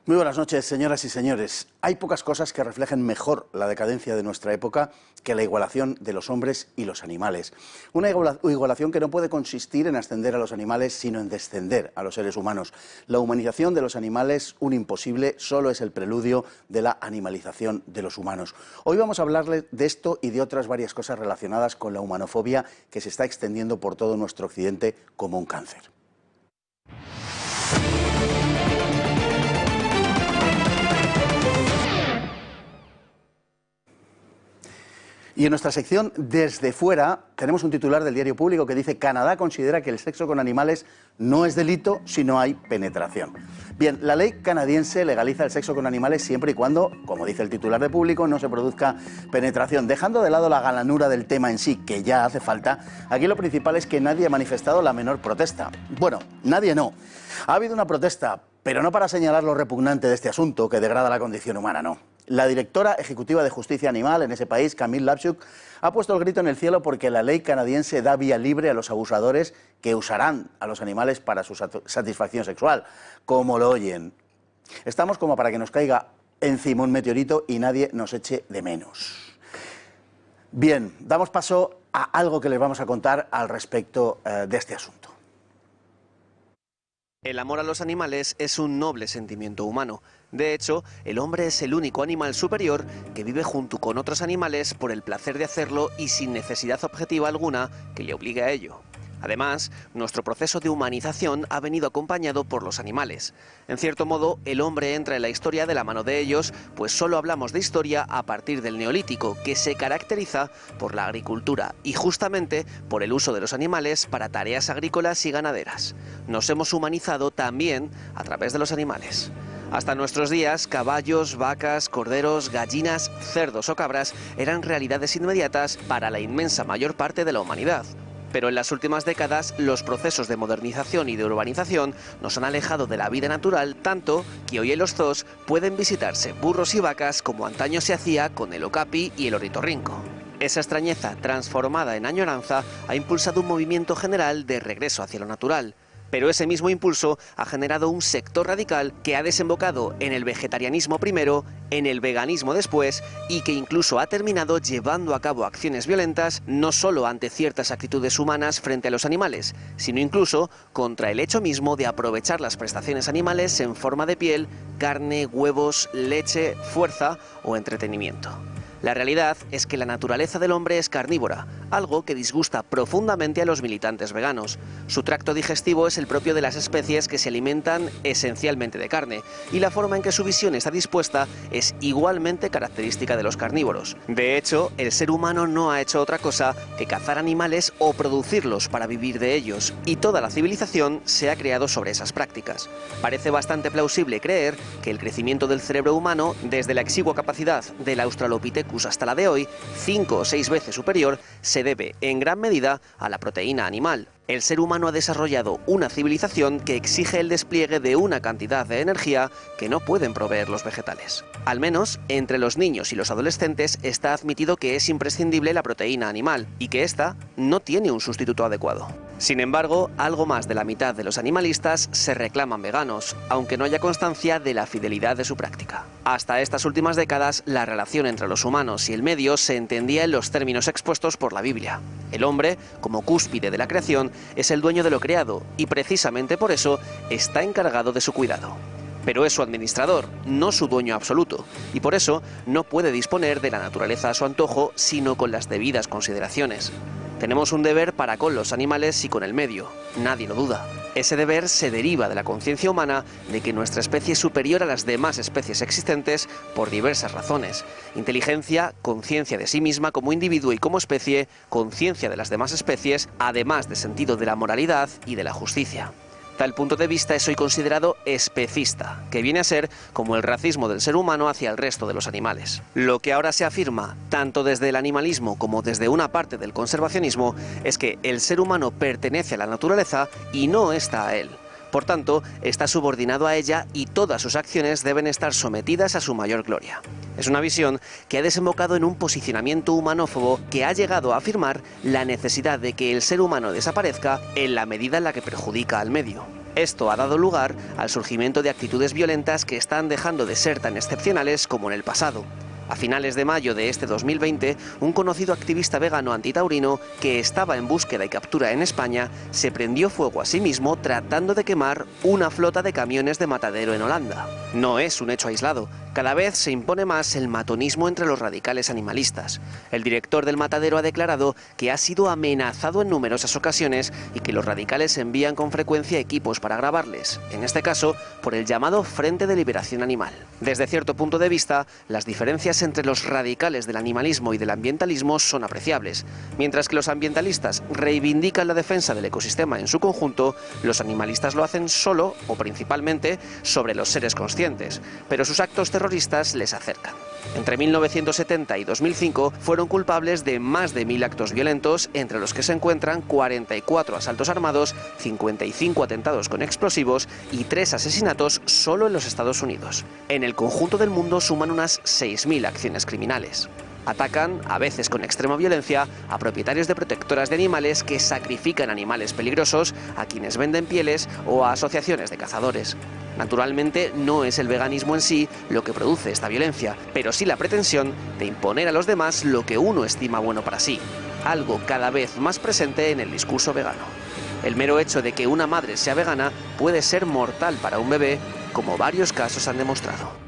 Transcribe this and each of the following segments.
Muy buenas noches, señoras y señores. Hay pocas cosas que reflejen mejor la decadencia de nuestra época que la igualación de los hombres y los animales. Una igualación que no puede consistir en ascender a los animales, sino en descender a los seres humanos. La humanización de los animales, un imposible, solo es el preludio de la animalización de los humanos. Hoy vamos a hablarles de esto y de otras varias cosas relacionadas con la humanofobia que se está extendiendo por todo nuestro occidente como un cáncer. Y en nuestra sección Desde Fuera tenemos un titular del Diario Público que dice: Canadá considera que el sexo con animales no es delito si no hay penetración. Bien, la ley canadiense legaliza el sexo con animales siempre y cuando, como dice el titular de Público, no se produzca penetración. Dejando de lado la galanura del tema en sí, que ya hace falta, aquí lo principal es que nadie ha manifestado la menor protesta. Bueno, nadie no. Ha habido una protesta, pero no para señalar lo repugnante de este asunto que degrada la condición humana, no. La directora ejecutiva de Justicia Animal en ese país, Camille Lapchuk, ha puesto el grito en el cielo porque la ley canadiense da vía libre a los abusadores que usarán a los animales para su satisfacción sexual, como lo oyen. Estamos como para que nos caiga encima un meteorito y nadie nos eche de menos. Bien, damos paso a algo que les vamos a contar al respecto de este asunto. El amor a los animales es un noble sentimiento humano. De hecho, el hombre es el único animal superior que vive junto con otros animales por el placer de hacerlo y sin necesidad objetiva alguna que le obligue a ello. Además, nuestro proceso de humanización ha venido acompañado por los animales. En cierto modo, el hombre entra en la historia de la mano de ellos, pues solo hablamos de historia a partir del Neolítico, que se caracteriza por la agricultura y justamente por el uso de los animales para tareas agrícolas y ganaderas. Nos hemos humanizado también a través de los animales. Hasta nuestros días, caballos, vacas, corderos, gallinas, cerdos o cabras eran realidades inmediatas para la inmensa mayor parte de la humanidad. Pero en las últimas décadas, los procesos de modernización y de urbanización nos han alejado de la vida natural tanto que hoy en los zoos pueden visitarse burros y vacas como antaño se hacía con el okapi y el ornitorrinco. Esa extrañeza transformada en añoranza ha impulsado un movimiento general de regreso hacia lo natural. Pero ese mismo impulso ha generado un sector radical que ha desembocado en el vegetarianismo primero, en el veganismo después y que incluso ha terminado llevando a cabo acciones violentas no solo ante ciertas actitudes humanas frente a los animales, sino incluso contra el hecho mismo de aprovechar las prestaciones animales en forma de piel, carne, huevos, leche, fuerza o entretenimiento. La realidad es que la naturaleza del hombre es carnívora, algo que disgusta profundamente a los militantes veganos. Su tracto digestivo es el propio de las especies que se alimentan esencialmente de carne, y la forma en que su visión está dispuesta es igualmente característica de los carnívoros. De hecho, el ser humano no ha hecho otra cosa que cazar animales o producirlos para vivir de ellos, y toda la civilización se ha creado sobre esas prácticas. Parece bastante plausible creer que el crecimiento del cerebro humano, desde la exigua capacidad del Australopithecus hasta la de hoy, 5 o 6 veces superior, se debe en gran medida a la proteína animal. El ser humano ha desarrollado una civilización que exige el despliegue de una cantidad de energía que no pueden proveer los vegetales. Al menos entre los niños y los adolescentes está admitido que es imprescindible la proteína animal y que ésta no tiene un sustituto adecuado. Sin embargo, algo más de la mitad de los animalistas se reclaman veganos, aunque no haya constancia de la fidelidad de su práctica. Hasta estas últimas décadas, la relación entre los humanos y el medio se entendía en los términos expuestos por la Biblia. El hombre, como cúspide de la creación, es el dueño de lo creado y precisamente por eso está encargado de su cuidado. Pero es su administrador, no su dueño absoluto, y por eso no puede disponer de la naturaleza a su antojo, sino con las debidas consideraciones. Tenemos un deber para con los animales y con el medio, nadie lo duda. Ese deber se deriva de la conciencia humana de que nuestra especie es superior a las demás especies existentes por diversas razones. Inteligencia, conciencia de sí misma como individuo y como especie, conciencia de las demás especies, además de sentido de la moralidad y de la justicia. Tal punto de vista es hoy considerado especista, que viene a ser como el racismo del ser humano hacia el resto de los animales. Lo que ahora se afirma, tanto desde el animalismo como desde una parte del conservacionismo, es que el ser humano pertenece a la naturaleza y no está a él. Por tanto, está subordinado a ella y todas sus acciones deben estar sometidas a su mayor gloria. Es una visión que ha desembocado en un posicionamiento humanófobo que ha llegado a afirmar la necesidad de que el ser humano desaparezca en la medida en la que perjudica al medio. Esto ha dado lugar al surgimiento de actitudes violentas que están dejando de ser tan excepcionales como en el pasado. A finales de mayo de este 2020, un conocido activista vegano antitaurino que estaba en búsqueda y captura en España se prendió fuego a sí mismo tratando de quemar una flota de camiones de matadero en Holanda. No es un hecho aislado. Cada vez se impone más el matonismo entre los radicales animalistas. El director del matadero ha declarado que ha sido amenazado en numerosas ocasiones y que los radicales envían con frecuencia equipos para grabarles, en este caso por el llamado Frente de Liberación Animal. Desde cierto punto de vista, las diferencias entre los radicales del animalismo y del ambientalismo son apreciables. Mientras que los ambientalistas reivindican la defensa del ecosistema en su conjunto, los animalistas lo hacen solo o principalmente sobre los seres conscientes, pero sus actos terroristas les acercan. Entre 1970 y 2005 fueron culpables de más de 1000 actos violentos, entre los que se encuentran 44 asaltos armados, 55 atentados con explosivos y 3 asesinatos solo en los Estados Unidos. En el conjunto del mundo suman unas 6000 acciones criminales. Atacan, a veces con extrema violencia, a propietarios de protectoras de animales que sacrifican animales peligrosos, a quienes venden pieles o a asociaciones de cazadores. Naturalmente, no es el veganismo en sí lo que produce esta violencia, pero sí la pretensión de imponer a los demás lo que uno estima bueno para sí, algo cada vez más presente en el discurso vegano. El mero hecho de que una madre sea vegana puede ser mortal para un bebé, como varios casos han demostrado.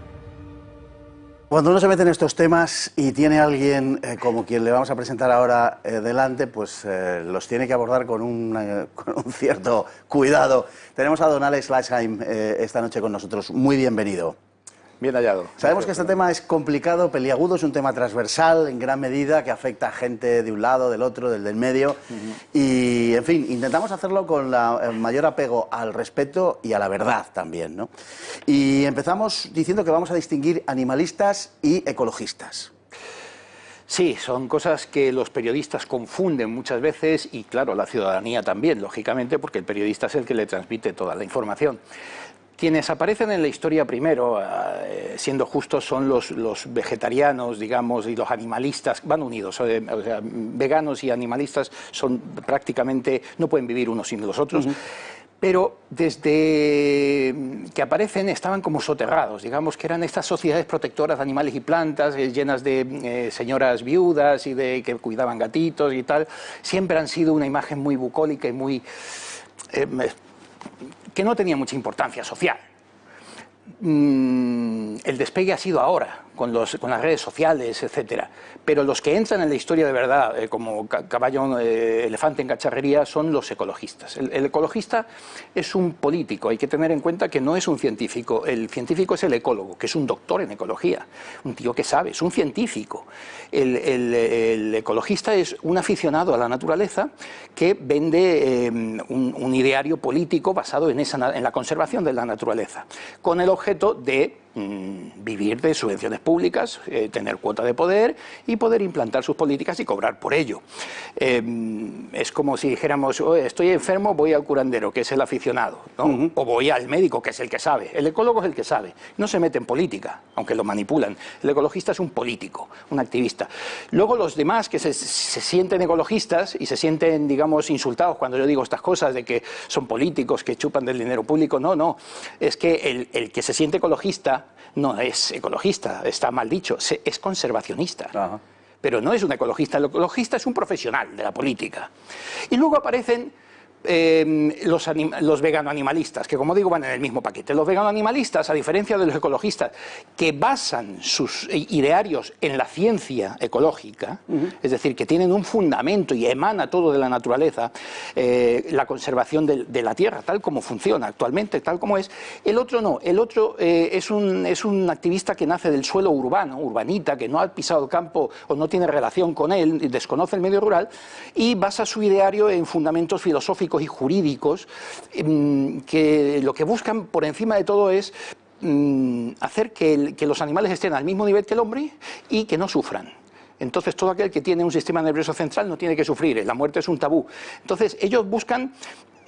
Cuando uno se mete en estos temas y tiene a alguien como quien le vamos a presentar ahora delante, pues los tiene que abordar con un cierto cuidado. Tenemos a don Alex Lashheim esta noche con nosotros. Muy bienvenido. Bien hallado. Sabemos que este tema es complicado, peliagudo, es un tema transversal en gran medida que afecta a gente de un lado, del otro, del medio. Y, en fin, intentamos hacerlo con el mayor apego al respeto y a la verdad también, ¿no? Y empezamos diciendo que vamos a distinguir animalistas y ecologistas. Sí, son cosas que los periodistas confunden muchas veces y, claro, la ciudadanía también, lógicamente, porque el periodista es el que le transmite toda la información. Quienes aparecen en la historia primero, siendo justos, son los vegetarianos, digamos, y los animalistas, van unidos, o sea, veganos y animalistas son prácticamente, no pueden vivir unos sin los otros. Pero desde que aparecen estaban como soterrados, digamos que eran estas sociedades protectoras de animales y plantas, llenas de señoras viudas y de que cuidaban gatitos y tal. Siempre han sido una imagen muy bucólica y muy... que no tenía mucha importancia social. El despegue ha sido ahora, con las redes sociales, etcétera. Pero los que entran en la historia de verdad, como caballo, elefante en cacharrería, son los ecologistas. El ecologista es un político, hay que tener en cuenta que no es un científico. El científico es el ecólogo, que es un doctor en ecología, un tío que sabe, es un científico. El ecologista es un aficionado a la naturaleza que vende un ideario político basado en la conservación de la naturaleza, con el objeto de vivir de subvenciones públicas, tener cuota de poder y poder implantar sus políticas y cobrar por ello. Es como si dijéramos, oh, estoy enfermo, voy al curandero, que es el aficionado, ¿no? O voy al médico, que es el que sabe. El ecólogo es el que sabe. No se mete en política, aunque lo manipulan. El ecologista es un político, un activista. Luego los demás que se sienten ecologistas y se sienten, digamos, insultados cuando yo digo estas cosas de que son políticos, que chupan del dinero público. No, no. Es que el que se siente ecologista no es ecologista, está mal dicho, es conservacionista. Ajá. Pero no es un ecologista, el ecologista es un profesional de la política. Y luego aparecen los vegano-animalistas, que como digo van en el mismo paquete. Los vegano-animalistas, a diferencia de los ecologistas, que basan sus idearios en la ciencia ecológica, es decir, que tienen un fundamento y emana todo de la naturaleza, la conservación de la tierra, tal como funciona actualmente, tal como es. El otro no, el otro es un activista que nace del suelo urbano, urbanita, que no ha pisado el campo o no tiene relación con él, desconoce el medio rural, y basa su ideario en fundamentos filosóficos y jurídicos que lo que buscan por encima de todo es hacer que los animales estén al mismo nivel que el hombre y que no sufran. Entonces todo aquel que tiene un sistema nervioso central no tiene que sufrir, la muerte es un tabú. Entonces ellos buscan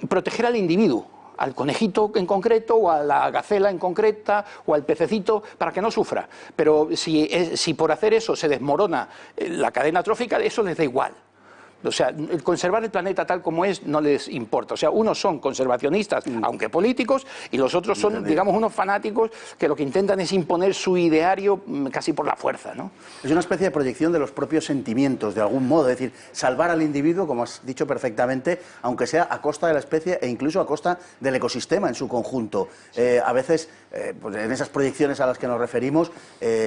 proteger al individuo, al conejito en concreto o a la gacela en concreta o al pececito para que no sufra. Pero si por hacer eso se desmorona la cadena trófica, eso les da igual. O sea, el conservar el planeta tal como es no les importa. O sea, unos son conservacionistas, aunque políticos, y los otros son, digamos, unos fanáticos que lo que intentan es imponer su ideario casi por la fuerza, ¿no? Es una especie de proyección de los propios sentimientos, de algún modo. Es decir, salvar al individuo, como has dicho perfectamente, aunque sea a costa de la especie e incluso a costa del ecosistema en su conjunto. A veces, pues en esas proyecciones a las que nos referimos,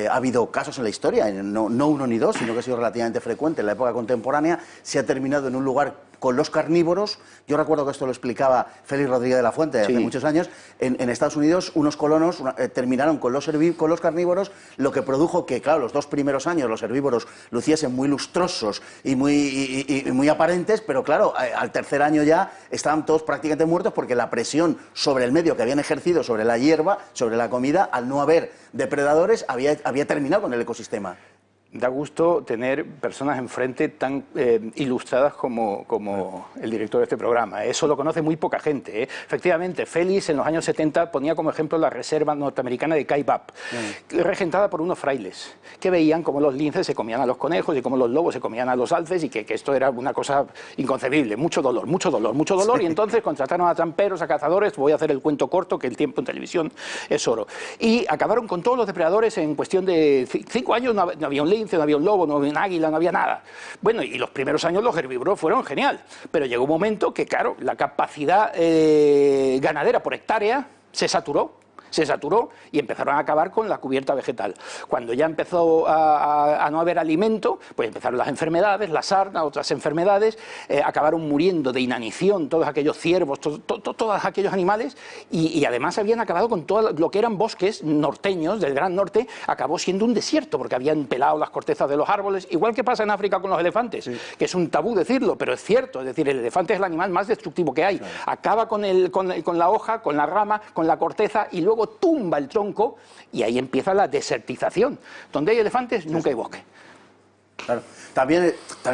ha habido casos en la historia, no uno ni dos, sino que ha sido relativamente frecuente en la época contemporánea. Se ha terminado en un lugar con los carnívoros. Yo recuerdo que esto lo explicaba Félix Rodríguez de la Fuente hace muchos años. En Estados Unidos, unos colonos terminaron con los carnívoros, lo que produjo que, claro, los 2 primeros años los herbívoros luciesen muy lustrosos y muy aparentes, pero claro, al tercer año ya estaban todos prácticamente muertos porque la presión sobre el medio que habían ejercido sobre la hierba, sobre la comida, al no haber depredadores, había terminado con el ecosistema. Da gusto tener personas enfrente tan ilustradas como el director de este programa. Eso lo conoce muy poca gente. Efectivamente, Félix en los años 70 ponía como ejemplo la reserva norteamericana de Kaibab, regentada por unos frailes, que veían cómo los linces se comían a los conejos y cómo los lobos se comían a los alces y que esto era una cosa inconcebible. Mucho dolor, y entonces contrataron a tramperos, a cazadores. Voy a hacer el cuento corto, que el tiempo en televisión es oro. Y acabaron con todos los depredadores en cuestión de 5 años. No había un lince, no había un lobo, no había un águila, no había nada. Bueno, y los primeros años los herbívoros fueron genial, pero llegó un momento que, claro, la capacidad ganadera por hectárea se saturó y empezaron a acabar con la cubierta vegetal. Cuando ya empezó a no haber alimento, pues empezaron las enfermedades, la sarna, otras enfermedades, acabaron muriendo de inanición todos aquellos ciervos, todos aquellos animales, y además habían acabado con todo lo que eran bosques norteños del Gran Norte. Acabó siendo un desierto porque habían pelado las cortezas de los árboles, igual que pasa en África con los elefantes, que es un tabú decirlo, pero es cierto. Es decir, el elefante es el animal más destructivo que hay. Acaba con la hoja, con la rama, con la corteza, y luego tumba el tronco, y ahí empieza la desertización. Donde hay elefantes, nunca hay bosque. Claro. También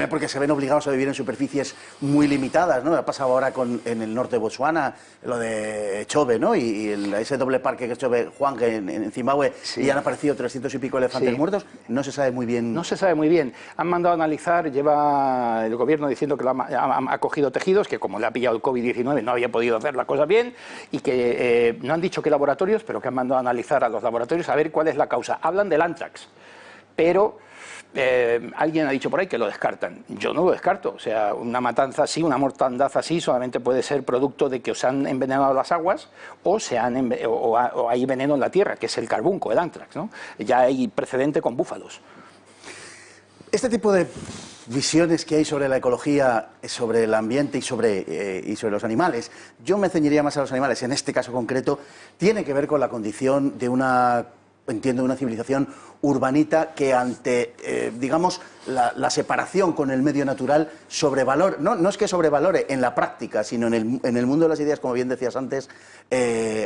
porque se ven obligados a vivir en superficies muy limitadas, ¿no? Ha pasado ahora en el norte de Botsuana, lo de Chobe, ¿no? Y ese doble parque que es Chobe Juan, que en Zimbabue, y han aparecido 300 y pico elefantes muertos. No se sabe muy bien. No se sabe muy bien. Han mandado a analizar, lleva el gobierno diciendo que ha cogido tejidos, que como le ha pillado el COVID-19 no había podido hacer la cosa bien, y que no han dicho qué laboratorios, pero que han mandado a analizar a los laboratorios a ver cuál es la causa. Hablan del anthrax, pero alguien ha dicho por ahí que lo descartan. Yo no lo descarto. O sea, una matanza así, una mortandad así, solamente puede ser producto de que os han envenenado las aguas o hay veneno en la tierra, que es el carbunco, el anthrax, ¿no? Ya hay precedente con búfalos. Este tipo de visiones que hay sobre la ecología, sobre el ambiente y sobre los animales, yo me ceñiría más a los animales, en este caso concreto, tiene que ver con la condición de una civilización urbanita que ante, digamos, la separación con el medio natural sobrevalora, no es que sobrevalore en la práctica, sino en el mundo de las ideas, como bien decías antes,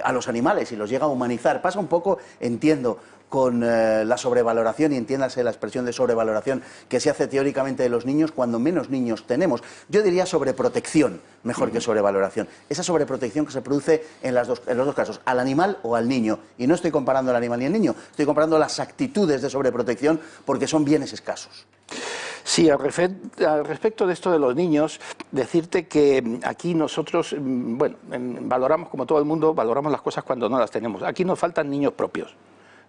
a los animales y los llega a humanizar. Pasa un poco, entiendo, con la sobrevaloración, y entiéndase la expresión de sobrevaloración que se hace teóricamente de los niños cuando menos niños tenemos. Yo diría sobreprotección, mejor que sobrevaloración. Esa sobreprotección que se produce en los dos casos, al animal o al niño. Y no estoy comparando al animal y al niño, estoy comparando las actitudes de sobreprotección porque son bienes escasos. Sí, al respecto de esto de los niños, decirte que aquí nosotros, bueno, valoramos, como todo el mundo, valoramos las cosas cuando no las tenemos. Aquí nos faltan niños propios.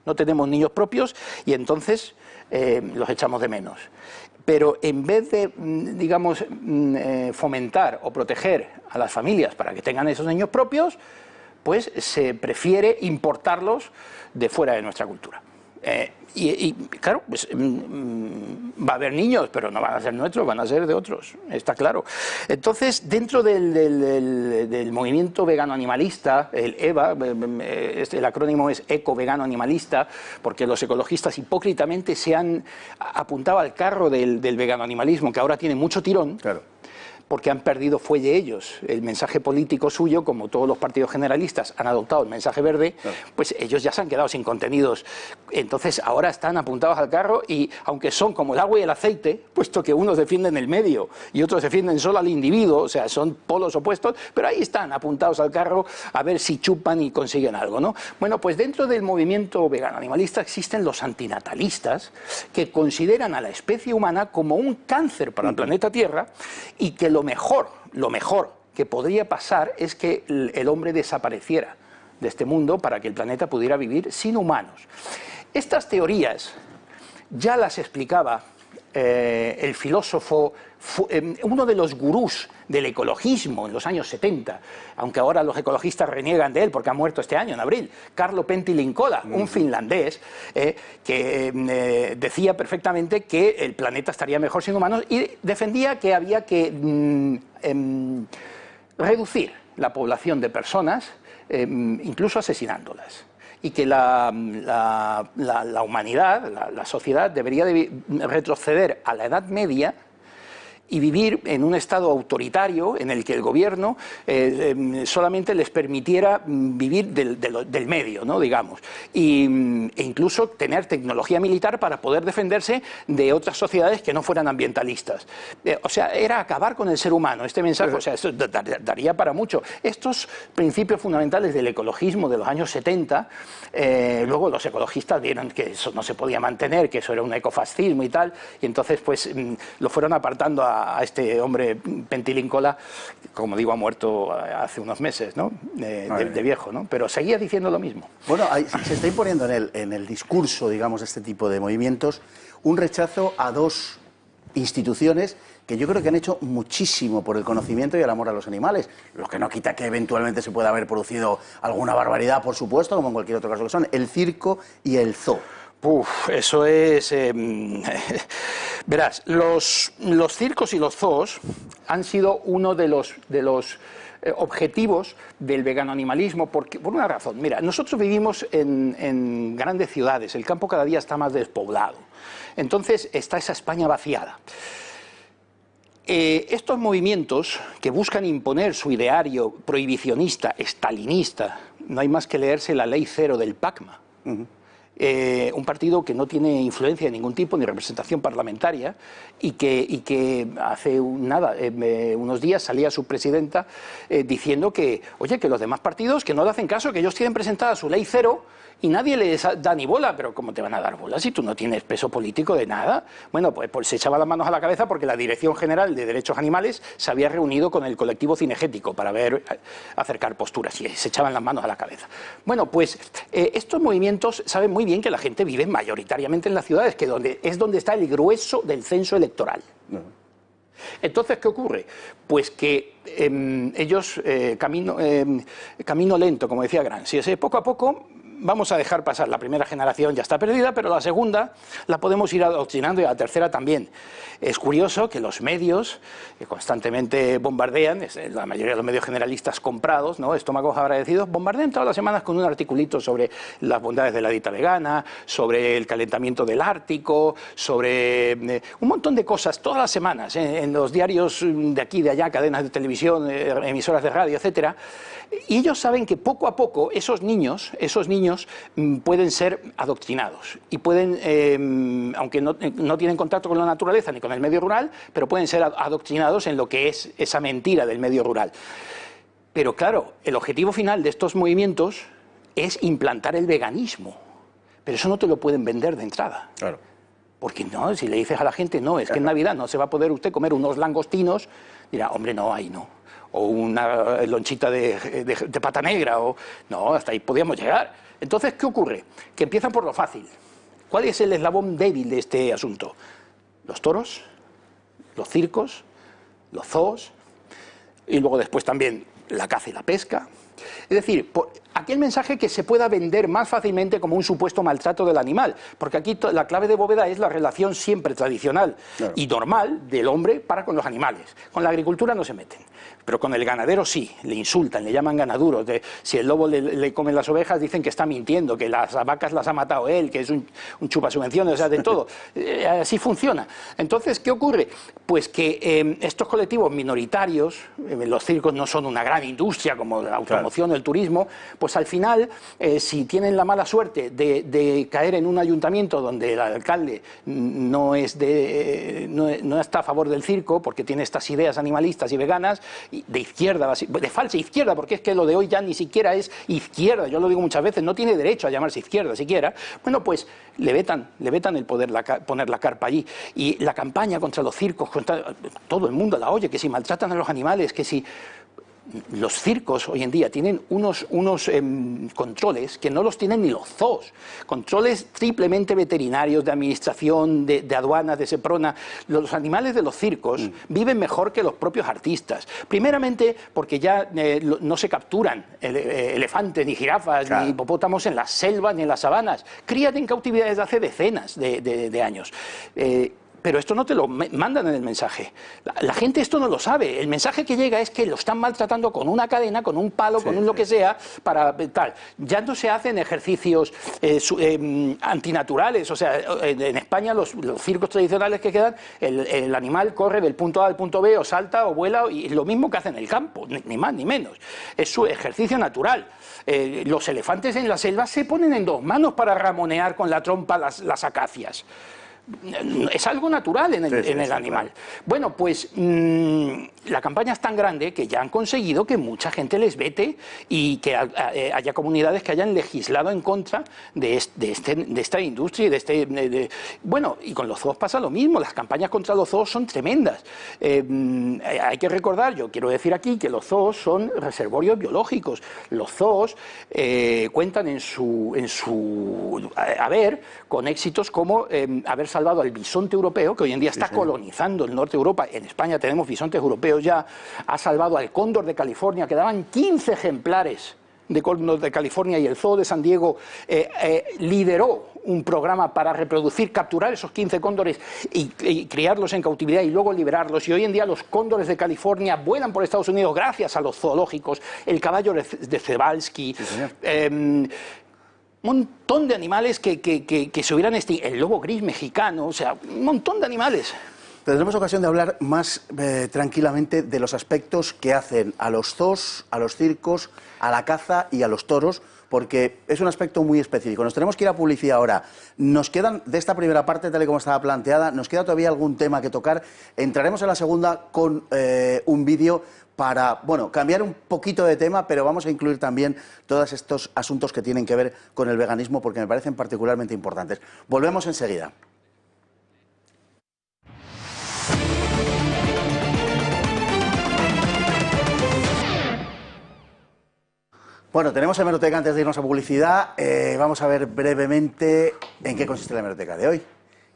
No tenemos niños propios y entonces los echamos de menos. Pero en vez de, digamos, fomentar o proteger a las familias para que tengan esos niños propios, pues se prefiere importarlos de fuera de nuestra cultura. Y claro, pues, va a haber niños, pero no van a ser nuestros, van a ser de otros, está claro. Entonces, dentro del movimiento vegano-animalista, el EVA, el acrónimo es Eco-Vegano Animalista, porque los ecologistas hipócritamente se han apuntado al carro del vegano-animalismo, que ahora tiene mucho tirón. Claro. Porque han perdido fuelle ellos. El mensaje político suyo, como todos los partidos generalistas han adoptado el mensaje verde, pues ellos ya se han quedado sin contenidos Entonces ahora están apuntados al carro y aunque son como el agua y el aceite, puesto que unos defienden el medio y otros defienden solo al individuo, o sea, son polos opuestos, pero ahí están apuntados al carro a ver si chupan y consiguen algo, ¿no? Bueno, pues dentro del movimiento vegano animalista existen los antinatalistas que consideran a la especie humana como un cáncer para el planeta Tierra y que lo mejor que podría pasar es que el hombre desapareciera de este mundo para que el planeta pudiera vivir sin humanos. Estas teorías ya las explicaba el filósofo, uno de los gurús del ecologismo en los años 70, aunque ahora los ecologistas reniegan de él porque ha muerto este año, en abril, Carlo Pentti-Linkola, un finlandés que decía perfectamente que el planeta estaría mejor sin humanos y defendía que había que reducir la población de personas, incluso asesinándolas. Y que la humanidad, la sociedad, debería retroceder a la Edad Media y vivir en un estado autoritario en el que el gobierno solamente les permitiera vivir del medio, ¿no? Digamos, e incluso tener tecnología militar para poder defenderse de otras sociedades que no fueran ambientalistas. O sea, era acabar con el ser humano, este mensaje, o sea, esto daría para mucho. Estos principios fundamentales del ecologismo de los años 70, luego los ecologistas vieron que eso no se podía mantener, que eso era un ecofascismo y tal, y entonces pues lo fueron apartando a este hombre Pentti-Linkola, como digo, ha muerto hace unos meses, ¿no? de viejo, ¿no? Pero seguía diciendo lo mismo. Bueno, se está imponiendo en el discurso, digamos, de este tipo de movimientos, un rechazo a dos instituciones que yo creo que han hecho muchísimo por el conocimiento y el amor a los animales, lo que no quita que eventualmente se pueda haber producido alguna barbaridad, por supuesto, como en cualquier otro caso que son, el circo y el zoo. Eso es... verás, los circos y los zoos han sido uno de los objetivos del veganoanimalismo por una razón. Mira, nosotros vivimos en grandes ciudades, el campo cada día está más despoblado, entonces está esa España vaciada. Estos movimientos que buscan imponer su ideario prohibicionista, estalinista, no hay más que leerse la Ley Cero del PACMA. Un partido que no tiene influencia de ningún tipo ni representación parlamentaria y que hace unos días salía su presidenta diciendo que, oye, que los demás partidos que no le hacen caso, que ellos tienen presentada su ley cero y nadie les da ni bola. Pero ¿cómo te van a dar bola si tú no tienes peso político de nada? Bueno, pues se echaba las manos a la cabeza porque la Dirección General de Derechos Animales se había reunido con el colectivo cinegético para acercar posturas y se echaban las manos a la cabeza. Bueno, pues estos movimientos saben muy bien que la gente vive mayoritariamente en las ciudades, que es donde está el grueso del censo electoral. Entonces, ¿qué ocurre? Pues que ellos, camino lento, como decía Gramsci, poco a poco vamos a dejar pasar. La primera generación ya está perdida, pero la segunda la podemos ir adoctrinando y la tercera también. Es curioso que los medios que constantemente bombardean, la mayoría de los medios generalistas comprados, ¿no? Estómagos agradecidos, bombardean todas las semanas con un articulito sobre las bondades de la dieta vegana, sobre el calentamiento del Ártico, sobre un montón de cosas todas las semanas, en los diarios de aquí, de allá, cadenas de televisión, emisoras de radio, etcétera. Y ellos saben que poco a poco esos niños pueden ser adoctrinados y pueden, aunque no tienen contacto con la naturaleza ni con el medio rural, pero pueden ser adoctrinados en lo que es esa mentira del medio rural. Pero claro, el objetivo final de estos movimientos es implantar el veganismo, pero eso no te lo pueden vender de entrada. Claro. Porque no, si le dices a la gente, no, es que en Navidad no se va a poder usted comer unos langostinos, dirá, hombre, no, ahí no. O una lonchita de pata negra, o no, hasta ahí podíamos llegar. Entonces, ¿qué ocurre? Que empiezan por lo fácil. ¿Cuál es el eslabón débil de este asunto? Los toros, los circos, los zoos, y luego después también la caza y la pesca. Es decir, aquel mensaje que se pueda vender más fácilmente como un supuesto maltrato del animal, porque aquí la clave de bóveda es la relación siempre tradicional y normal del hombre para con los animales. Con la agricultura no se meten, pero con el ganadero sí, le insultan, le llaman ganaduro. Si el lobo le come las ovejas dicen que está mintiendo, que las vacas las ha matado él, que es un chupasubvenciones, o sea, de todo. Así funciona. Entonces, ¿qué ocurre? Pues que estos colectivos minoritarios, los circos no son una gran industria como la promoción del turismo, pues al final, si tienen la mala suerte de caer en un ayuntamiento donde el alcalde no está a favor del circo, porque tiene estas ideas animalistas y veganas, de izquierda, de falsa izquierda, porque es que lo de hoy ya ni siquiera es izquierda, yo lo digo muchas veces, no tiene derecho a llamarse izquierda siquiera, bueno, pues le vetan el poder poner la carpa allí. Y la campaña contra los circos, contra todo el mundo la oye, que si maltratan a los animales, que si... Los circos hoy en día tienen unos controles que no los tienen ni los zoos, controles triplemente veterinarios, de administración, de aduanas, de Seprona. Los animales de los circos viven mejor que los propios artistas. Primeramente porque ya no se capturan elefantes, ni jirafas, ni hipopótamos en las selvas, ni en las sabanas. Crían en cautividad desde hace decenas de años. Pero esto no te lo mandan en el mensaje. La gente esto no lo sabe. El mensaje que llega es que lo están maltratando con una cadena, con un palo, con un lo que sea, para tal. Ya no se hacen ejercicios antinaturales. O sea, en España los circos tradicionales que quedan, el animal corre del punto A al punto B, o salta, o vuela, y lo mismo que hace en el campo, ni más ni menos. Es su ejercicio natural. Los elefantes en la selva se ponen en dos manos para ramonear con la trompa las acacias. Es algo natural en el animal. Claro. Bueno, pues la campaña es tan grande que ya han conseguido que mucha gente les vete y que haya comunidades que hayan legislado en contra de esta industria y bueno, y con los zoos pasa lo mismo. Las campañas contra los zoos son tremendas. Hay que recordar, yo quiero decir aquí, que los zoos son reservorios biológicos. Los zoos cuentan en su haber con éxitos como haber salvado al bisonte europeo, que hoy en día está colonizando el norte de Europa. En España tenemos bisontes europeos ya. Ha salvado al cóndor de California, quedaban 15 ejemplares de cóndor de California, y el Zoo de San Diego lideró un programa para reproducir, capturar esos 15 cóndores y criarlos en cautividad y luego liberarlos. Y hoy en día los cóndores de California vuelan por Estados Unidos gracias a los zoológicos, el caballo de Przewalski, un montón de animales que se hubieran extinguido, el lobo gris mexicano, o sea, un montón de animales. Tendremos ocasión de hablar más tranquilamente de los aspectos que hacen a los zoos, a los circos, a la caza y a los toros, porque es un aspecto muy específico. Nos tenemos que ir a publicidad ahora. Nos quedan, de esta primera parte, tal y como estaba planteada, nos queda todavía algún tema que tocar. Entraremos en la segunda con un vídeo para, bueno, cambiar un poquito de tema, pero vamos a incluir también todos estos asuntos que tienen que ver con el veganismo, porque me parecen particularmente importantes. Volvemos enseguida. Bueno, tenemos hemeroteca antes de irnos a publicidad. Vamos a ver brevemente en qué consiste la hemeroteca de hoy,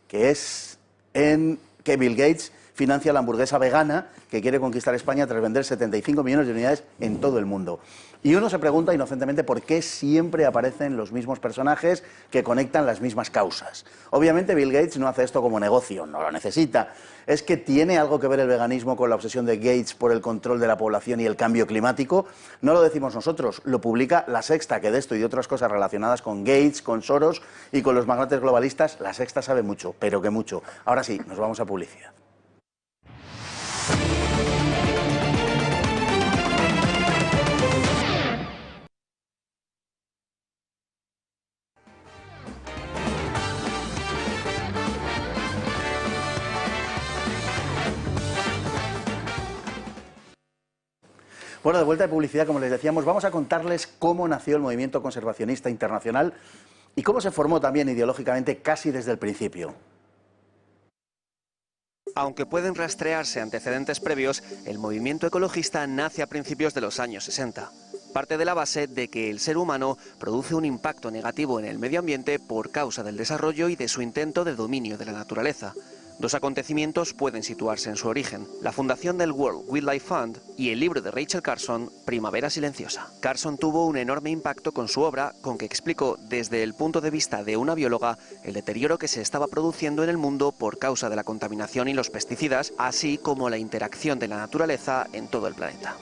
que es en que Bill Gates financia la hamburguesa vegana que quiere conquistar España tras vender 75 millones de unidades en todo el mundo. Y uno se pregunta inocentemente por qué siempre aparecen los mismos personajes que conectan las mismas causas. Obviamente Bill Gates no hace esto como negocio, no lo necesita. Es que tiene algo que ver el veganismo con la obsesión de Gates por el control de la población y el cambio climático. No lo decimos nosotros, lo publica La Sexta, que de esto y de otras cosas relacionadas con Gates, con Soros y con los magnates globalistas, La Sexta sabe mucho, pero que mucho. Ahora sí, nos vamos a publicidad. Bueno, de vuelta de publicidad, como les decíamos, vamos a contarles cómo nació el movimiento conservacionista internacional y cómo se formó también ideológicamente casi desde el principio. Aunque pueden rastrearse antecedentes previos, el movimiento ecologista nace a principios de los años 60. Parte de la base de que el ser humano produce un impacto negativo en el medio ambiente por causa del desarrollo y de su intento de dominio de la naturaleza. Dos acontecimientos pueden situarse en su origen: la fundación del World Wildlife Fund y el libro de Rachel Carson, Primavera Silenciosa. Carson tuvo un enorme impacto con su obra, con que explicó desde el punto de vista de una bióloga el deterioro que se estaba produciendo en el mundo por causa de la contaminación y los pesticidas, así como la interacción de la naturaleza en todo el planeta.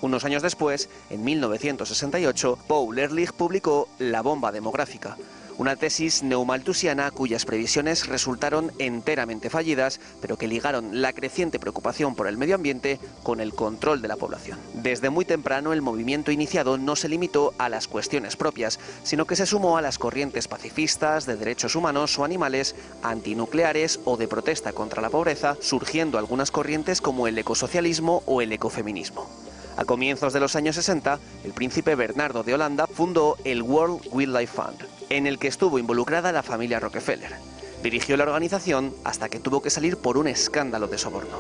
Unos años después, en 1968, Paul Ehrlich publicó La bomba demográfica, Una tesis neomalthusiana cuyas previsiones resultaron enteramente fallidas, pero que ligaron la creciente preocupación por el medio ambiente con el control de la población. Desde muy temprano el movimiento iniciado no se limitó a las cuestiones propias, sino que se sumó a las corrientes pacifistas, de derechos humanos o animales, antinucleares o de protesta contra la pobreza, surgiendo algunas corrientes como el ecosocialismo o el ecofeminismo. A comienzos de los años 60, el príncipe Bernardo de Holanda fundó el World Wildlife Fund, en el que estuvo involucrada la familia Rockefeller. Dirigió la organización hasta que tuvo que salir por un escándalo de soborno.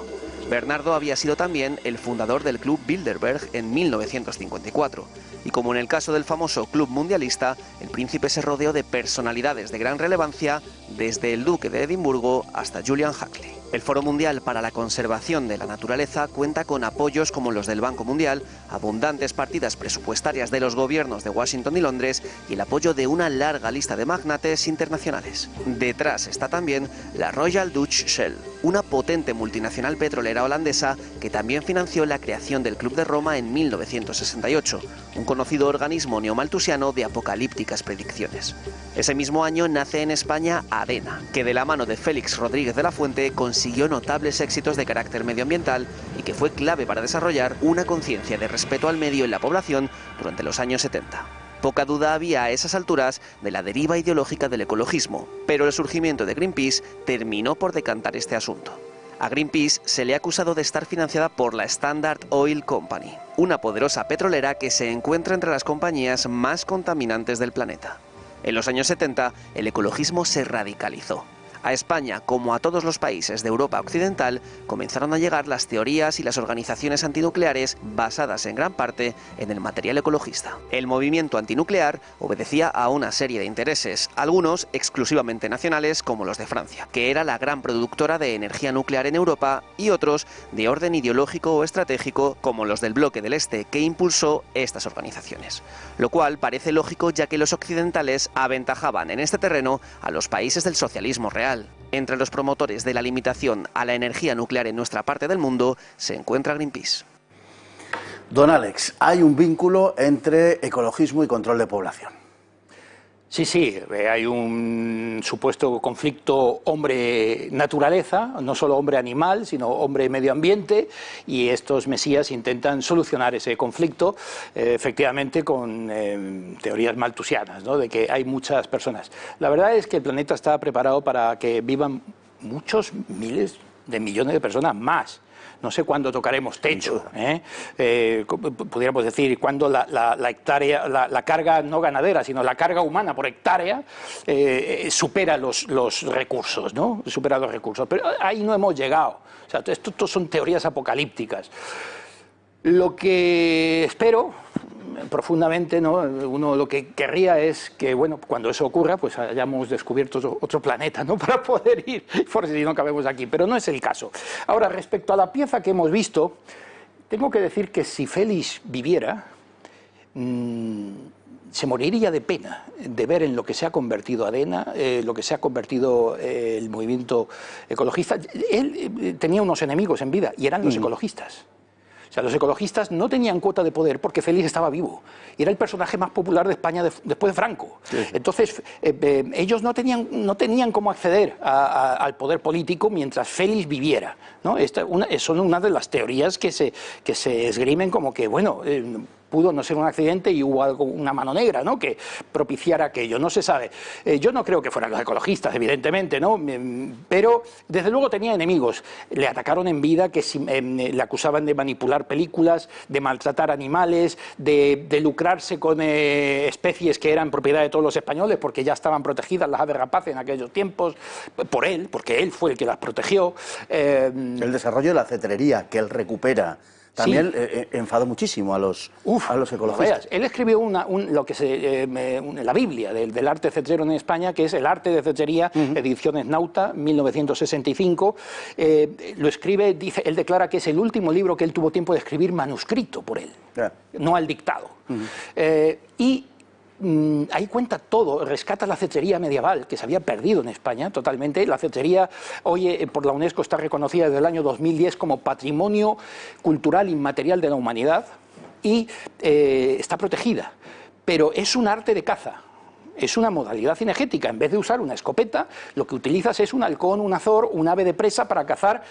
Bernardo había sido también el fundador del Club Bilderberg en 1954, y como en el caso del famoso Club Mundialista, el príncipe se rodeó de personalidades de gran relevancia, desde el duque de Edimburgo hasta Julian Huxley. El Foro Mundial para la Conservación de la Naturaleza cuenta con apoyos como los del Banco Mundial, abundantes partidas presupuestarias de los gobiernos de Washington y Londres y el apoyo de una larga lista de magnates internacionales. Detrás está también la Royal Dutch Shell, una potente multinacional petrolera holandesa que también financió la creación del Club de Roma en 1968, un conocido organismo neomalthusiano de apocalípticas predicciones. Ese mismo año nace en España ADENA, que de la mano de Félix Rodríguez de la Fuente consiguió notables éxitos de carácter medioambiental y que fue clave para desarrollar una conciencia de respeto al medio en la población durante los años 70. Poca duda había a esas alturas de la deriva ideológica del ecologismo, pero el surgimiento de Greenpeace terminó por decantar este asunto. A Greenpeace se le ha acusado de estar financiada por la Standard Oil Company, una poderosa petrolera que se encuentra entre las compañías más contaminantes del planeta. En los años 70, el ecologismo se radicalizó. A España, como a todos los países de Europa occidental, comenzaron a llegar las teorías y las organizaciones antinucleares basadas en gran parte en el material ecologista. El movimiento antinuclear obedecía a una serie de intereses, algunos exclusivamente nacionales como los de Francia, que era la gran productora de energía nuclear en Europa, y otros de orden ideológico o estratégico como los del Bloque del Este, que impulsó estas organizaciones. Lo cual parece lógico, ya que los occidentales aventajaban en este terreno a los países del socialismo real. Entre los promotores de la limitación a la energía nuclear en nuestra parte del mundo se encuentra Greenpeace. Don Alex, hay un vínculo entre ecologismo y control de población. Sí, sí, hay un supuesto conflicto hombre-naturaleza, no solo hombre-animal, sino hombre-medio ambiente, y estos mesías intentan solucionar ese conflicto, efectivamente, con teorías malthusianas, ¿no?, de que hay muchas personas. La verdad es que el planeta está preparado para que vivan muchos miles de millones de personas más. No sé cuándo tocaremos techo, pudiéramos decir, cuándo la hectárea, la carga no ganadera, sino la carga humana por hectárea supera los recursos, ¿no? Supera los recursos. Pero ahí no hemos llegado. O sea, esto son teorías apocalípticas. Lo que espero profundamente, ¿no?, uno lo que querría es que, bueno, cuando eso ocurra, pues hayamos descubierto otro planeta, ¿no?, para poder ir, por si no cabemos aquí, pero no es el caso. Ahora, respecto a la pieza que hemos visto, tengo que decir que si Félix viviera, se moriría de pena de ver en lo que se ha convertido ADENA, lo que se ha convertido el movimiento ecologista. Él tenía unos enemigos en vida y eran los ecologistas. O sea, los ecologistas no tenían cuota de poder porque Félix estaba vivo y era el personaje más popular de España después de Franco. Sí. Entonces, ellos no tenían cómo acceder al poder político mientras Félix viviera, ¿no? Son una de las teorías que se esgrimen como que, bueno, pudo no ser un accidente y hubo algo, una mano negra, ¿no?, que propiciara aquello. No se sabe. Yo no creo que fueran los ecologistas, evidentemente, ¿no?, pero desde luego tenía enemigos. Le atacaron en vida, que le acusaban de manipular películas, de maltratar animales, de lucrarse con especies que eran propiedad de todos los españoles porque ya estaban protegidas las aves rapaces en aquellos tiempos, por él, porque él fue el que las protegió. El desarrollo de la cetrería, que él recupera. También sí. Enfadó muchísimo a los ecologistas. Él escribió la Biblia del arte cetrero en España, que es El arte de cetrería, ediciones Nauta, 1965. Lo escribe, dice, él declara que es el último libro que él tuvo tiempo de escribir manuscrito por él, no al dictado. Ahí cuenta todo, rescata la cetrería medieval que se había perdido en España totalmente. La cetrería hoy por la UNESCO está reconocida desde el año 2010 como Patrimonio Cultural Inmaterial de la Humanidad y está protegida, pero es un arte de caza. es una modalidad cinegética. En vez de usar una escopeta, lo que utilizas es un halcón, un azor, un ave de presa para cazar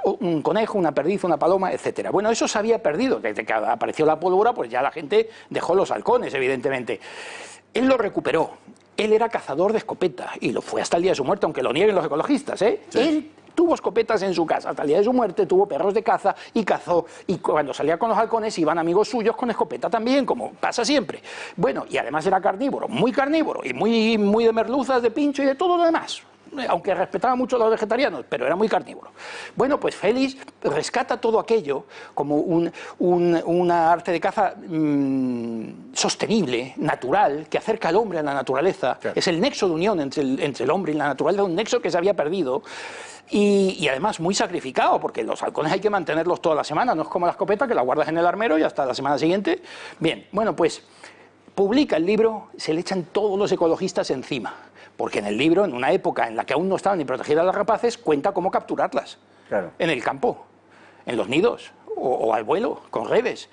un conejo, una perdiz, una paloma, etcétera. Bueno, eso se había perdido. Desde que apareció la pólvora, pues ya la gente dejó los halcones, evidentemente. Él lo recuperó. Él era cazador de escopeta y lo fue hasta el día de su muerte, aunque lo nieguen los ecologistas, ¿eh? Sí. Él tuvo escopetas en su casa hasta el día de su muerte, tuvo perros de caza y cazó. Y cuando salía con los halcones iban amigos suyos con escopeta también, como pasa siempre. Bueno, y además era carnívoro y muy de merluzas, de pincho y de todo lo demás. Aunque respetaba mucho a los vegetarianos, pero era muy carnívoro. Bueno, pues Félix rescata todo aquello como una arte de caza sostenible, natural, que acerca al hombre a la naturaleza. Claro. Es el nexo de unión entre el hombre y la naturaleza, un nexo que se había perdido. Y además muy sacrificado, porque los halcones hay que mantenerlos toda la semana, no es como la escopeta que la guardas en el armero y hasta la semana siguiente. Bien, bueno, pues publica el libro, se le echan todos los ecologistas encima. Porque en el libro, en una época en la que aún no estaban ni protegidas las rapaces, cuenta cómo capturarlas. Claro. En el campo, en los nidos, o al vuelo, con redes.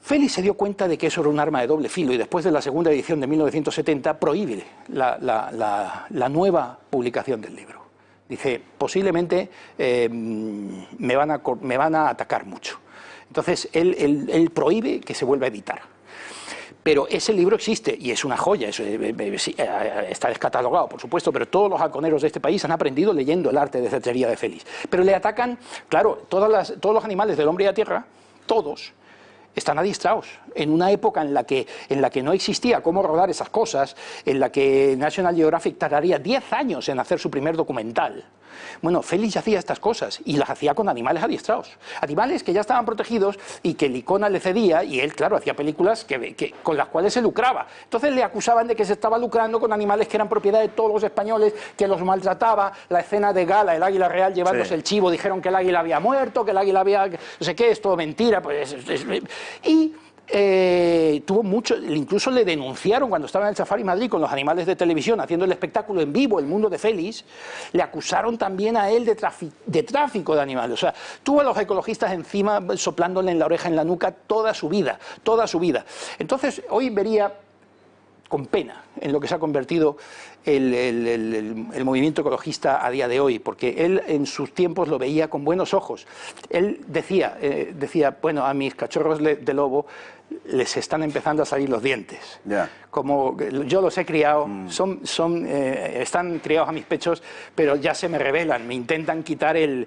Félix se dio cuenta de que eso era un arma de doble filo y después de la segunda edición de 1970 prohíbe la nueva publicación del libro. Dice, posiblemente me van a atacar mucho. Entonces, él prohíbe que se vuelva a editar. Pero ese libro existe y es una joya, está descatalogado, por supuesto, pero todos los halconeros de este país han aprendido leyendo el arte de cetrería de Félix. Pero le atacan, claro, todos los animales del hombre y la tierra, todos, están adiestrados. En una época en la que no existía cómo rodar esas cosas, en la que National Geographic tardaría 10 años en hacer su primer documental. Bueno, Félix hacía estas cosas y las hacía con animales adiestrados. Animales que ya estaban protegidos y que el ICONA le cedía y él, claro, hacía películas con las cuales se lucraba. Entonces le acusaban de que se estaba lucrando con animales que eran propiedad de todos los españoles, que los maltrataba. La escena de Gala, el águila real llevándose el chivo, dijeron que el águila había muerto, que el águila había... no sé qué, es todo mentira. Tuvo mucho, incluso le denunciaron cuando estaba en el Safari Madrid con los animales de televisión haciendo el espectáculo en vivo, El Mundo de Félix, le acusaron también a él de tráfico de animales. O sea, tuvo a los ecologistas encima soplándole en la oreja, en la nuca, toda su vida, toda su vida. Entonces, hoy vería con pena en lo que se ha convertido el movimiento ecologista a día de hoy, porque él en sus tiempos lo veía con buenos ojos. Él decía, bueno, a mis cachorros de lobo les están empezando a salir los dientes. Yeah. Como yo los he criado, están criados a mis pechos, pero ya se me rebelan, me intentan quitar el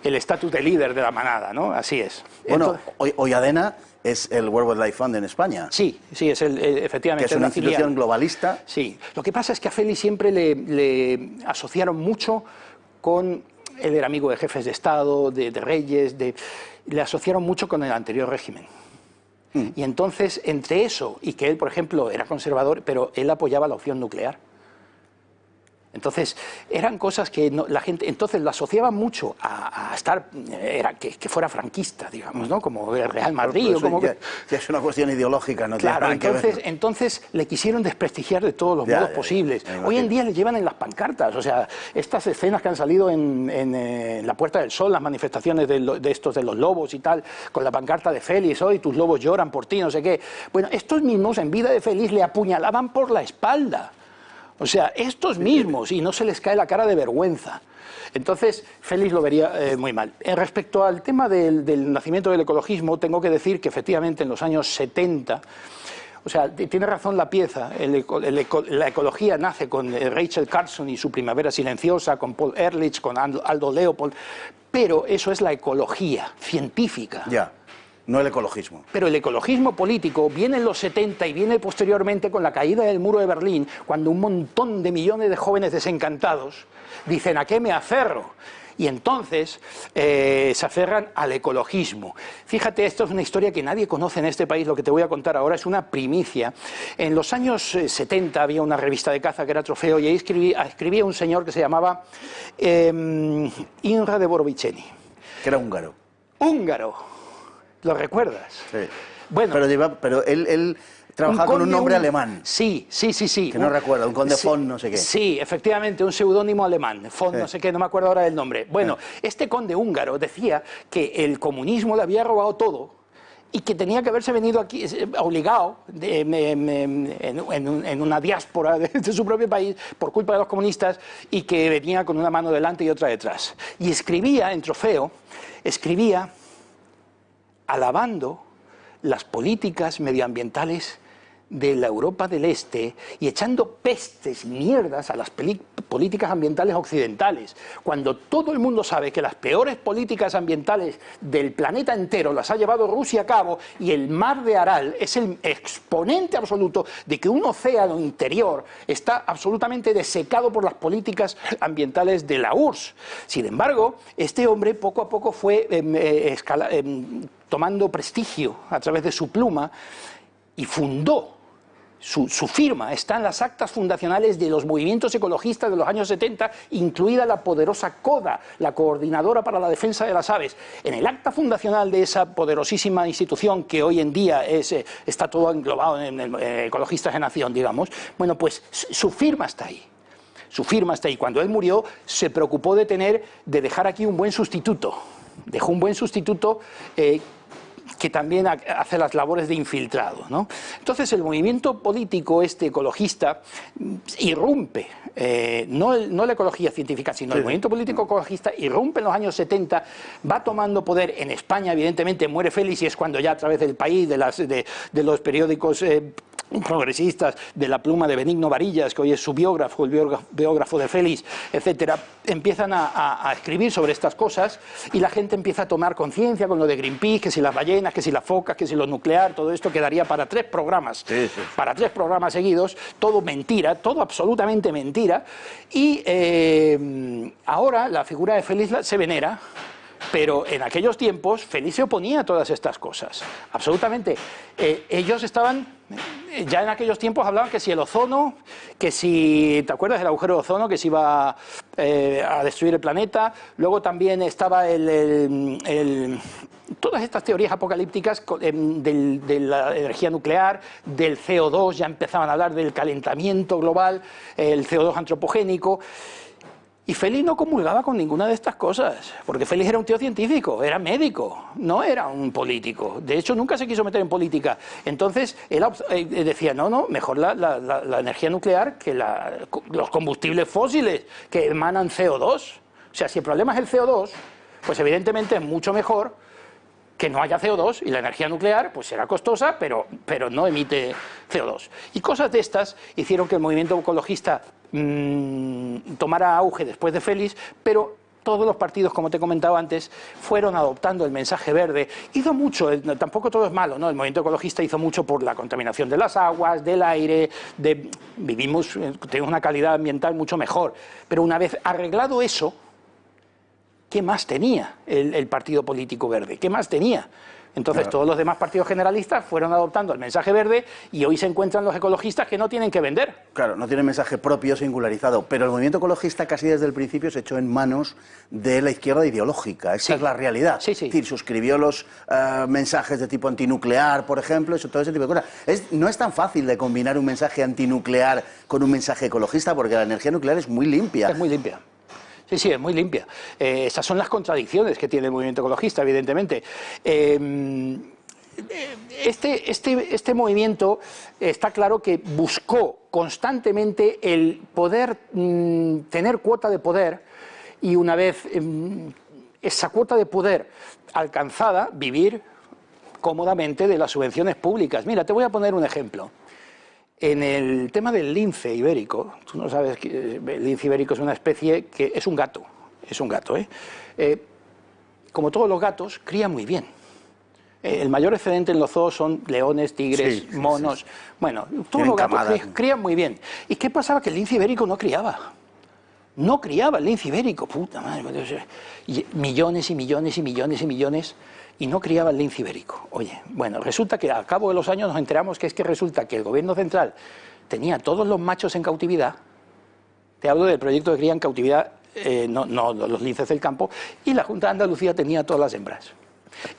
estatus de líder de la manada, ¿no? Así es. Bueno, hoy ADENA es el World Wildlife Fund en España. Sí, es efectivamente. Que es una institución globalista. Sí, lo que pasa es que a Félix siempre le asociaron mucho con... Él era amigo de jefes de Estado, de reyes, le asociaron mucho con el anterior régimen. Y entonces, entre eso y que él, por ejemplo, era conservador, pero él apoyaba la opción nuclear. Entonces, eran cosas que la gente... Entonces, lo asociaban mucho a estar... que fuera franquista, digamos, ¿no? Como el Real Madrid. Pues, o como ya es una cuestión ideológica, ¿no? Claro, entonces le quisieron desprestigiar de todos los modos posibles. Hoy en día le llevan en las pancartas. O sea, estas escenas que han salido en la Puerta del Sol, las manifestaciones de los lobos y tal, con la pancarta de Félix, hoy tus lobos lloran por ti, no sé qué. Bueno, estos mismos en vida de Félix le apuñalaban por la espalda. O sea, estos mismos, y no se les cae la cara de vergüenza. Entonces, Félix lo vería muy mal. Respecto al tema del nacimiento del ecologismo, tengo que decir que efectivamente en los años 70, o sea, tiene razón la pieza, la ecología nace con Rachel Carson y su Primavera Silenciosa, con Paul Ehrlich, con Aldo Leopold, pero eso es la ecología científica. Ya. No el ecologismo. Pero el ecologismo político viene en los 70 y viene posteriormente con la caída del muro de Berlín, cuando un montón de millones de jóvenes desencantados dicen, ¿a qué me aferro? Y entonces se aferran al ecologismo. Fíjate, esto es una historia que nadie conoce en este país, lo que te voy a contar ahora es una primicia. En los años 70 había una revista de caza que era Trofeo y ahí escribía un señor que se llamaba Inra de Boroviceni. Que era húngaro. Húngaro. ¿Lo recuerdas? Sí. Bueno, pero él trabajaba con un nombre alemán. Sí. Que no recuerdo, un conde von no sé qué. Sí, efectivamente, un seudónimo alemán, von no sé qué, no me acuerdo ahora del nombre. Bueno, este conde húngaro decía que el comunismo le había robado todo y que tenía que haberse venido aquí obligado en una diáspora de su propio país por culpa de los comunistas, y que venía con una mano delante y otra detrás. Y escribía, en trofeo, escribía alabando las políticas medioambientales de la Europa del Este y echando pestes, mierdas a las políticas ambientales occidentales, cuando todo el mundo sabe que las peores políticas ambientales del planeta entero las ha llevado Rusia a cabo, y el mar de Aral es el exponente absoluto de que un océano interior está absolutamente desecado por las políticas ambientales de la URSS. Sin embargo, este hombre poco a poco fue tomando prestigio a través de su pluma y fundó. Su firma está en las actas fundacionales de los movimientos ecologistas de los años 70, incluida la poderosa CODA, la Coordinadora para la Defensa de las Aves. En el acta fundacional de esa poderosísima institución, que hoy en día está todo englobado en Ecologistas en Acción, digamos, bueno, pues su firma está ahí. Su firma está ahí. Cuando él murió, se preocupó de dejar aquí un buen sustituto. Dejó un buen sustituto que también hace las labores de infiltrado, ¿no? Entonces el movimiento político ecologista irrumpe, no la ecología científica, sino el movimiento político ecologista irrumpe en los años 70, va tomando poder en España. Evidentemente muere Félix, y es cuando ya a través del País, de los periódicos progresistas, de la pluma de Benigno Varillas, que hoy es su biógrafo, el biógrafo de Félix, etcétera, empiezan a escribir sobre estas cosas, y la gente empieza a tomar conciencia con lo de Greenpeace, que si las ballenas, que si las focas, que si lo nuclear, todo esto quedaría para 3 programas, para 3 programas seguidos, todo mentira, todo absolutamente mentira, y ahora la figura de Félix se venera. Pero en aquellos tiempos Félix se oponía a todas estas cosas, absolutamente. Ellos estaban, ya en aquellos tiempos hablaban que si el ozono, que si, ¿te acuerdas del agujero de ozono que se iba a destruir el planeta? Luego también estaba todas estas teorías apocalípticas de la energía nuclear, del CO2, ya empezaban a hablar del calentamiento global, el CO2 antropogénico. Y Félix no comulgaba con ninguna de estas cosas, porque Félix era un tío científico, era médico, no era un político. De hecho, nunca se quiso meter en política. Entonces, él decía, no, mejor la energía nuclear que los combustibles fósiles que emanan CO2. O sea, si el problema es el CO2, pues evidentemente es mucho mejor que no haya CO2, y la energía nuclear pues será costosa, pero no emite CO2. Y cosas de estas hicieron que el movimiento ecologista tomara auge después de Félix, pero todos los partidos, como te he comentado antes, fueron adoptando el mensaje verde. Hizo mucho, tampoco todo es malo, ¿no? El movimiento ecologista hizo mucho por la contaminación de las aguas, del aire, tenemos una calidad ambiental mucho mejor. Pero una vez arreglado eso, ¿qué más tenía el partido político verde? ¿Qué más tenía? Entonces, claro, todos los demás partidos generalistas fueron adoptando el mensaje verde, y hoy se encuentran los ecologistas que no tienen que vender. Claro, no tienen mensaje propio singularizado, pero el movimiento ecologista casi desde el principio se echó en manos de la izquierda ideológica. Esa es la realidad. Sí. Es decir, suscribió los mensajes de tipo antinuclear, por ejemplo, todo ese tipo de cosas. No es tan fácil de combinar un mensaje antinuclear con un mensaje ecologista, porque la energía nuclear es muy limpia. Es muy limpia. Sí, es muy limpia. Esas son las contradicciones que tiene el movimiento ecologista, evidentemente. Este movimiento está claro que buscó constantemente el poder, tener cuota de poder, y una vez esa cuota de poder alcanzada, vivir cómodamente de las subvenciones públicas. Mira, te voy a poner un ejemplo. En el tema del lince ibérico, tú no sabes que el lince ibérico es una especie que es un gato, como todos los gatos, cría muy bien. El mayor excedente en los zoos son leones, tigres, monos. Sí. Bueno, todos los gatos crían muy bien. ¿Y qué pasaba? Que el lince ibérico no criaba. No criaba el lince ibérico, puta madre. Millones y millones y millones y millones. Y no criaba el lince ibérico. Oye, bueno, resulta que al cabo de los años nos enteramos que resulta que el gobierno central tenía todos los machos en cautividad. Te hablo del proyecto de cría en cautividad, no los linces del campo, y la Junta de Andalucía tenía todas las hembras.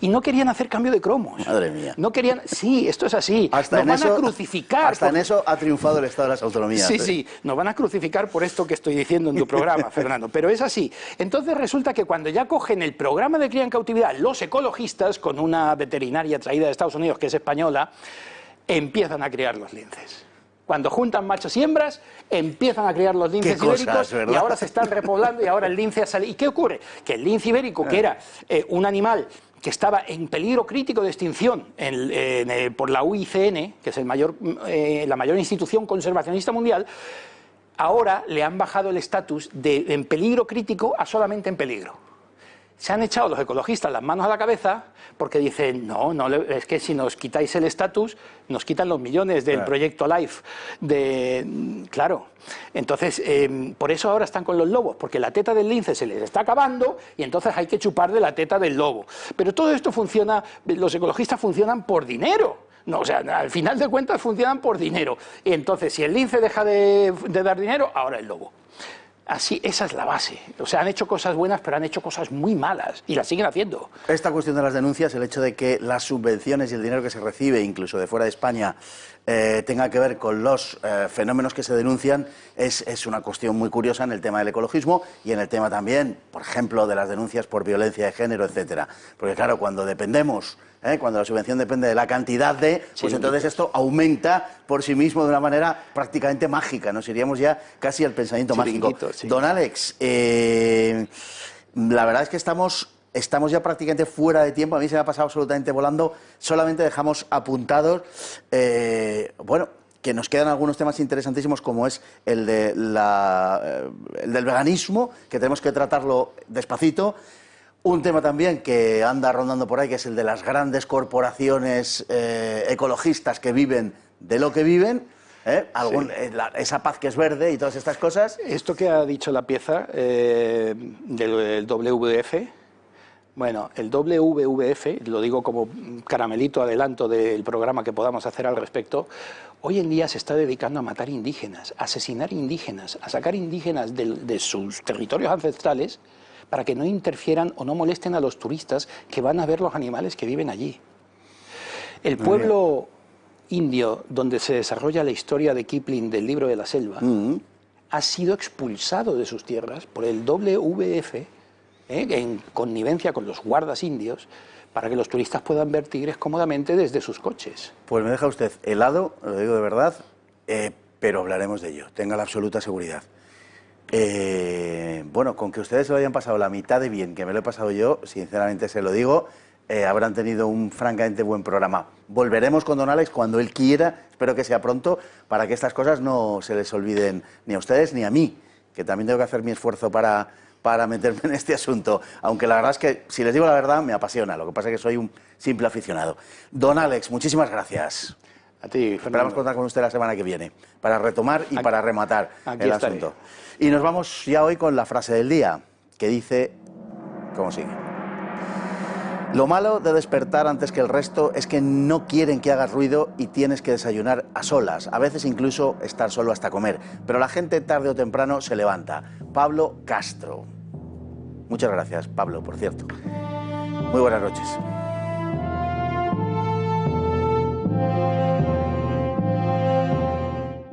Y no querían hacer cambio de cromos. Madre mía. No querían... Sí, esto es así. Hasta Nos van eso, a crucificar. Hasta en eso ha triunfado el Estado de las Autonomías. Sí, sí, nos van a crucificar por esto que estoy diciendo en tu programa, Fernando, pero es así. Entonces resulta que cuando ya cogen el programa de cría en cautividad, los ecologistas, con una veterinaria traída de Estados Unidos que es española, empiezan a criar los linces. Cuando juntan machos y hembras, empiezan a criar los linces ibéricos, ¿verdad? y ahora se están repoblando y ahora el lince ha salido. ¿Y qué ocurre? Que el lince ibérico, que era un animal que estaba en peligro crítico de extinción por la UICN, que es la mayor institución conservacionista mundial, ahora le han bajado el estatus de en peligro crítico a solamente en peligro. Se han echado los ecologistas las manos a la cabeza porque dicen, no, es que si nos quitáis el estatus, nos quitan los millones del proyecto LIFE. Claro, entonces, por eso ahora están con los lobos, porque la teta del lince se les está acabando y entonces hay que chupar de la teta del lobo. Pero todo esto funciona, los ecologistas funcionan por dinero. No, o sea, al final de cuentas funcionan por dinero. Y entonces, si el lince deja de dar dinero, ahora el lobo. Así, esa es la base. O sea, han hecho cosas buenas, pero han hecho cosas muy malas y las siguen haciendo. Esta cuestión de las denuncias, el hecho de que las subvenciones y el dinero que se recibe, incluso de fuera de España, tenga que ver con los fenómenos que se denuncian, es una cuestión muy curiosa en el tema del ecologismo y en el tema también, por ejemplo, de las denuncias por violencia de género, etcétera. Porque claro, cuando dependemos, cuando la subvención depende de la cantidad de, pues entonces esto aumenta por sí mismo de una manera prácticamente mágica. Nos iríamos ya casi al pensamiento mágico. Sí. Don Alex, la verdad es que estamos ya prácticamente fuera de tiempo. A mí se me ha pasado absolutamente volando. Solamente dejamos apuntados, bueno, que nos quedan algunos temas interesantísimos, como es el del veganismo, que tenemos que tratarlo despacito. Un tema también que anda rondando por ahí, que es el de las grandes corporaciones ecologistas que viven de lo que viven. Esa paz que es verde y todas estas cosas. Esto que ha dicho la pieza del WWF, bueno, el WWF, lo digo como caramelito adelanto del programa que podamos hacer al respecto, hoy en día se está dedicando a matar indígenas, a asesinar indígenas, a sacar indígenas de sus territorios ancestrales para que no interfieran o no molesten a los turistas que van a ver los animales que viven allí. El pueblo indio, donde se desarrolla la historia de Kipling del Libro de la Selva, ha sido expulsado de sus tierras por el WWF, en connivencia con los guardas indios, para que los turistas puedan ver tigres cómodamente desde sus coches. Pues me deja usted helado, lo digo de verdad, pero hablaremos de ello, tenga la absoluta seguridad. Bueno, con que ustedes se lo hayan pasado la mitad de bien que me lo he pasado yo, sinceramente se lo digo, habrán tenido un francamente buen programa. Volveremos con don Alex cuando él quiera, espero que sea pronto, para que estas cosas no se les olviden ni a ustedes ni a mí, que también tengo que hacer mi esfuerzo para meterme en este asunto, aunque la verdad es que, si les digo la verdad, me apasiona, lo que pasa es que soy un simple aficionado. Don Alex, muchísimas gracias. A ti, Fernando. Esperamos contar con usted la semana que viene, para retomar y para rematar el asunto. Y nos vamos ya hoy con la frase del día, que dice como sigue. Lo malo de despertar antes que el resto es que no quieren que hagas ruido y tienes que desayunar a solas, a veces incluso estar solo hasta comer. Pero la gente tarde o temprano se levanta. Pablo Castro. Muchas gracias, Pablo, por cierto. Muy buenas noches.